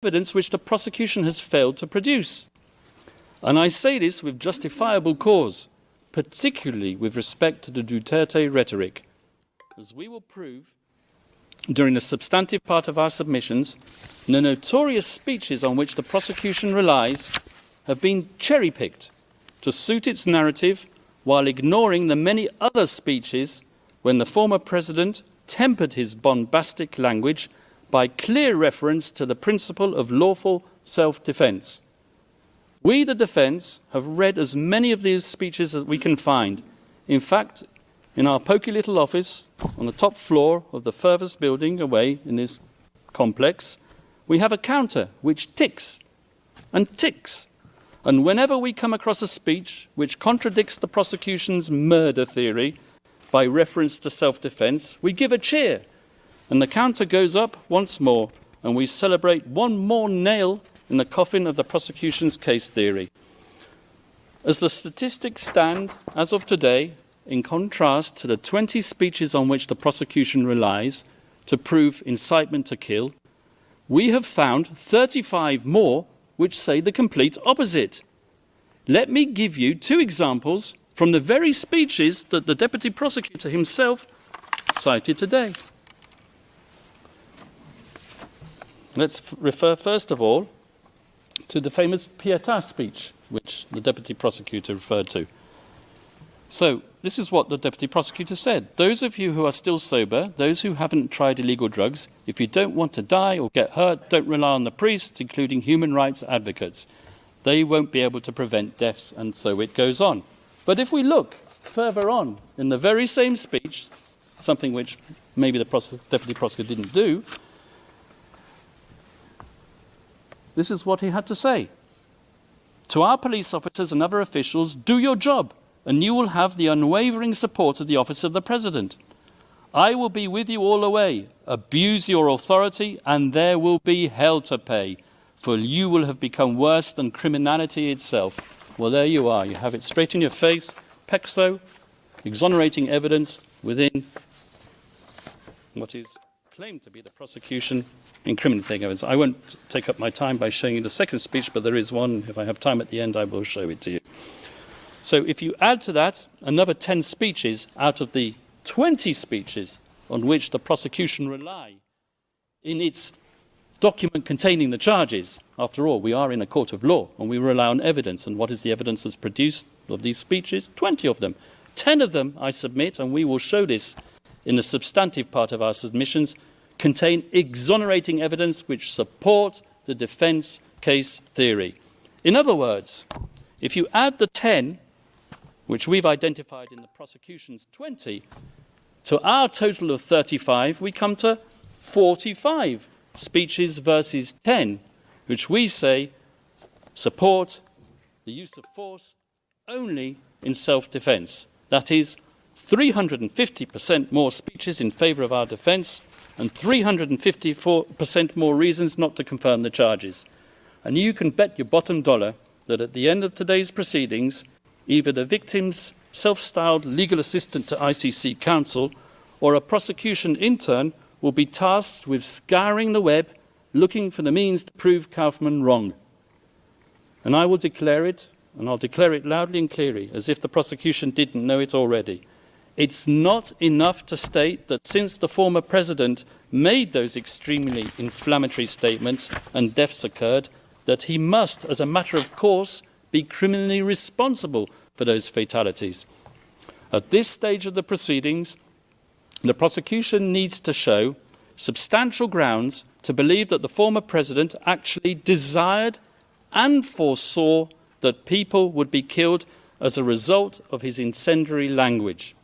evidence which the prosecution has failed to produce. And I say this with justifiable cause, particularly with respect to the Duterte rhetoric, as we will prove during the substantive part of our submissions. The notorious speeches on which the prosecution relies have been cherry-picked to suit its narrative, while ignoring the many other speeches when the former president tempered his bombastic language by clear reference to the principle of lawful self-defence. We, the defence, have read as many of these speeches as we can find. In fact, in our poky little office on the top floor of the furthest building away in this complex, we have a counter which ticks and ticks. And whenever we come across a speech which contradicts the prosecution's murder theory by reference to self-defence, we give a cheer, and the counter goes up once more, and we celebrate one more nail in the coffin of the prosecution's case theory. As the statistics stand as of today, in contrast to the 20 speeches on which the prosecution relies to prove incitement to kill, we have found 35 more which say the complete opposite. Let me give you 2 examples from the very speeches that the Deputy Prosecutor himself cited today. Let's refer first of all to the famous Pietà speech, which the Deputy Prosecutor referred to. So, this is what the Deputy Prosecutor said. Those of you who are still sober, those who haven't tried illegal drugs, if you don't want to die or get hurt, don't rely on the priests, including human rights advocates. They won't be able to prevent deaths, and so it goes on. But if we look further on in the very same speech, something which maybe the Deputy Prosecutor didn't do, this is what he had to say. To our police officers and other officials, do your job, and you will have the unwavering support of the Office of the President. I will be with you all the way. Abuse your authority, and there will be hell to pay, for you will have become worse than criminality itself. Well, there you are. You have it straight in your face. Pexo, exonerating evidence within what is claimed to be the prosecution incriminating evidence. I won't take up my time by showing you the second speech, but there is one. If I have time at the end, I will show it to you. So if you add to that another 10 speeches out of the 20 speeches on which the prosecution rely in its document containing the charges, after all, we are in a court of law and we rely on evidence. And what is the evidence that's produced of these speeches? 20 of them. 10 of them, I submit, and we will show this in the substantive part of our submissions, contain exonerating evidence which support the defence case theory. In other words, if you add the 10, which we've identified in the prosecution's 20, to our total of 35, we come to 45 speeches versus 10, which we say support the use of force only in self-defence. That is 350% more speeches in favour of our defence and 354% more reasons not to confirm the charges. And you can bet your bottom dollar that at the end of today's proceedings, either the victim's self-styled legal assistant to ICC counsel or a prosecution intern will be tasked with scouring the web, looking for the means to prove Kaufman wrong. And I will declare it, and I'll declare it loudly and clearly, as if the prosecution didn't know it already. It's not enough to state that since the former president made those extremely inflammatory statements and deaths occurred, that he must, as a matter of course, be criminally responsible for those fatalities. At this stage of the proceedings, the prosecution needs to show substantial grounds to believe that the former president actually desired and foresaw that people would be killed as a result of his incendiary language.